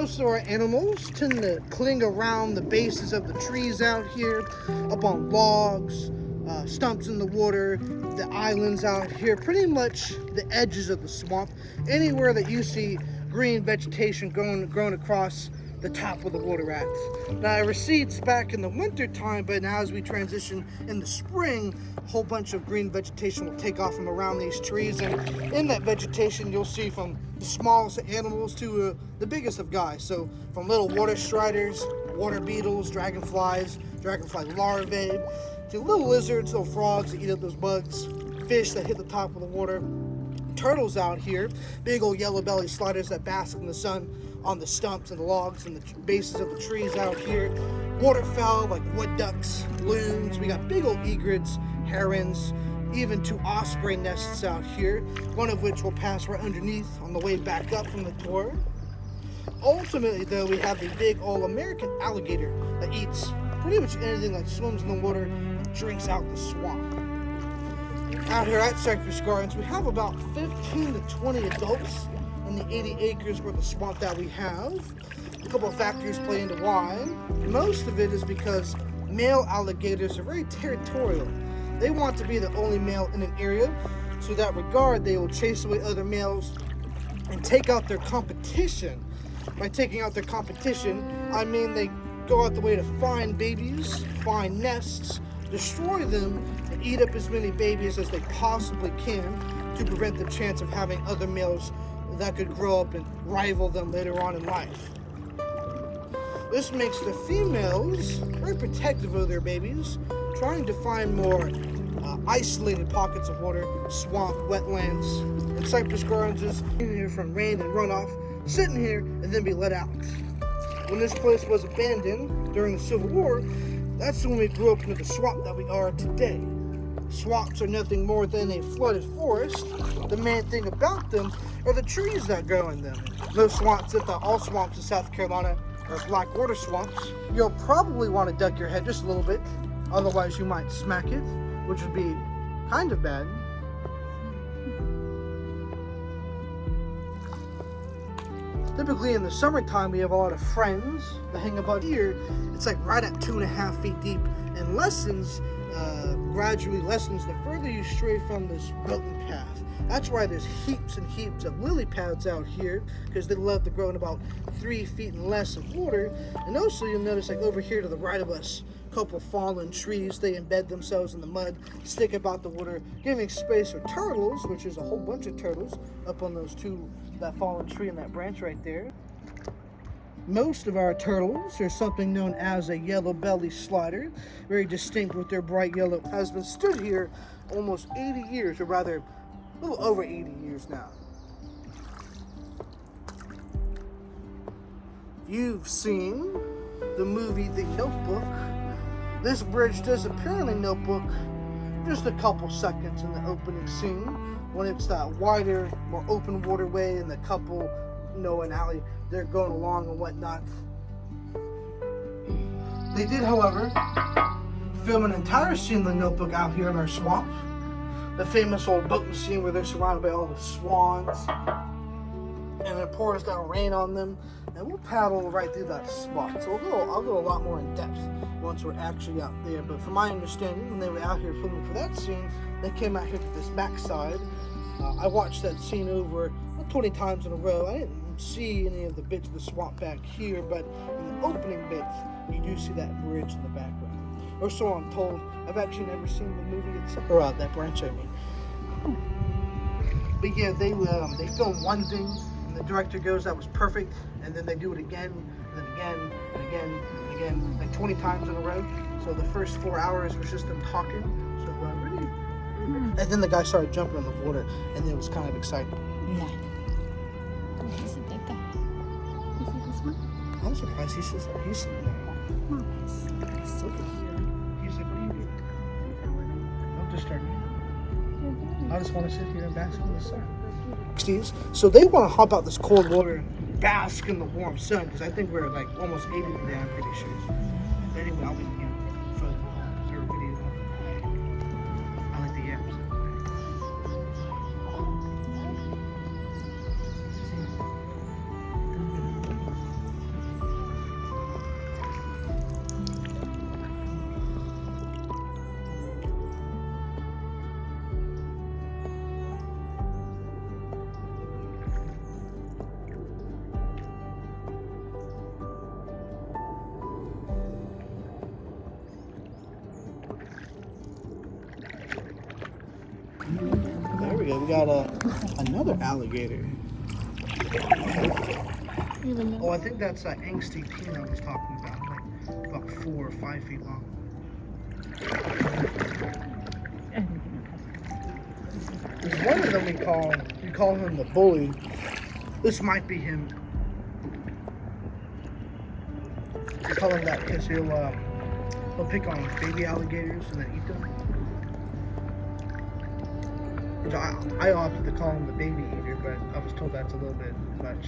Most of our animals tend to cling around the bases of the trees out here, up on logs, stumps in the water, the islands out here, pretty much the edges of the swamp, anywhere that you see green vegetation growing across the top of the water at. Now it recedes back in the winter time, but now as we transition in the spring, a whole bunch of green vegetation will take off from around these trees, and in that vegetation you'll see from the smallest of animals to the biggest of guys. So from little water striders, water beetles, dragonflies, dragonfly larvae, to little lizards, little frogs that eat up those bugs, fish that hit the top of the water, turtles out here, big old yellow belly sliders that bask in the sun on the stumps and the logs and the bases of the trees out here, waterfowl like wood ducks, loons, we got big old egrets, herons, even 2 osprey nests out here, one of which will pass right underneath on the way back up from the tour. Ultimately though, we have the big old American alligator that eats pretty much anything that swims in the water and drinks out the swamp. Out here at Cypress Gardens, we have about 15 to 20 adults in the 80 acres worth of swamp that we have. A couple of factors play into why. Most of it is because male alligators are very territorial. They want to be the only male in an area, so in that regard they will chase away other males and take out their competition. By taking out their competition, I mean they go out the way to find babies, find nests, destroy them, and eat up as many babies as they possibly can to prevent the chance of having other males that could grow up and rival them later on in life. This makes the females very protective of their babies, trying to find more isolated pockets of water, swamp, wetlands, and Cypress Gardens is in here from rain and runoff, sitting here and then be let out. When this place was abandoned during the Civil War, that's when we grew up into the swamp that we are today. Swamps are nothing more than a flooded forest. The main thing about them are the trees that grow in them. Those swamps, if not all swamps in South Carolina, are blackwater swamps. You'll probably want to duck your head just a little bit, otherwise you might smack it, which would be kind of bad. Typically in the summertime, we have a lot of friends that hang about here. It's like right at 2.5 feet deep, and gradually lessens the further you stray from this mountain path. That's why there's heaps and heaps of lily pads out here, because they love to grow in about 3 feet and less of water. And also you'll notice like over here to the right of us, a couple fallen trees, they embed themselves in the mud, stick about the water, giving space for turtles, which is a whole bunch of turtles up on that fallen tree and that branch right there. Most of our turtles are something known as a yellow belly slider, very distinct with their bright yellow. Has been stood here almost 80 years, or rather a little over 80 years now. You've seen the movie The Notebook. This bridge does appear in The Notebook just a couple seconds in the opening scene, when it's that wider, more open waterway and the couple, Noah and Allie, they're going along and whatnot. They did, however, film an entire scene in The Notebook out here in our swamp. The famous old boating scene where they're surrounded by all the swans and it pours down rain on them, and we'll paddle right through that spot. So I'll go a lot more in depth once we're actually out there. But from my understanding, when they were out here filming for that scene, they came out here to this backside. I watched that scene over 20 times in a row. I didn't see any of the bits of the swamp back here, but in the opening bits, you do see that bridge in the background. Or so I'm told. I've actually never seen the movie itself, or that branch, I mean. But yeah, they film one thing, and the director goes, that was perfect, and then they do it again, and then again, and again, and again, like 20 times in a row. So the first 4 hours was just them talking. So really, and then the guy started jumping in the water, and it was kind of exciting. Yeah. Is it like that? Is it this one? I'm surprised he's sitting there. Nice. Look at him. He's like, what are you doing? Don't disturb me. I just want to sit here and bask in the sun. So they want to hop out this cold water and bask in the warm sun, because I think we're like almost 80 today, I'm pretty sure. But anyway, I'll be photo or video. I like the yams. got another alligator. Oh, I think that's that angsty teen I was talking about, like about 4 or 5 feet long. There's one of them we call him the bully. This might be him. We call him that because he'll pick on baby alligators and then eat them. Which I opted to call him the baby eater, but I was told that's a little bit much.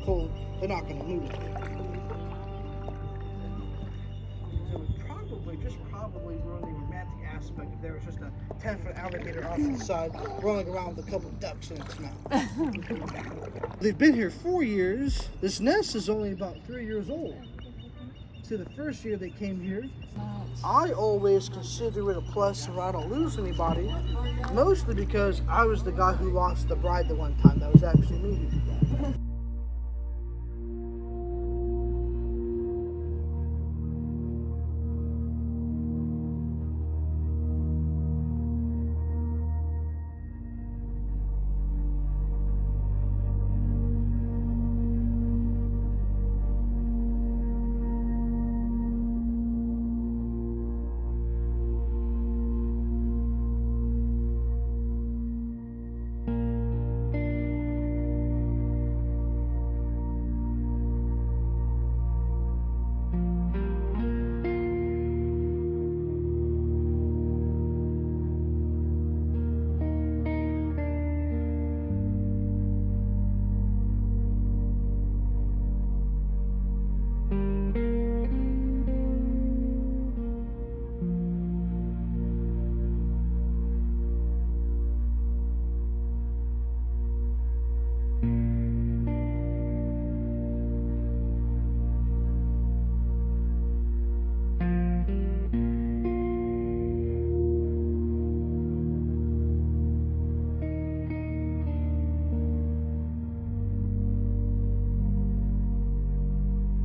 Cold. They're not going to move. Probably ruin the romantic aspect if there was just a 10-foot alligator off to the side rolling around with a couple of ducks in its mouth. They've been here 4 years. This nest is only about 3 years old. So the first year they came here, I always consider it a plus so I don't lose anybody, mostly because I was the guy who lost the bride the one time. That was actually me who did that.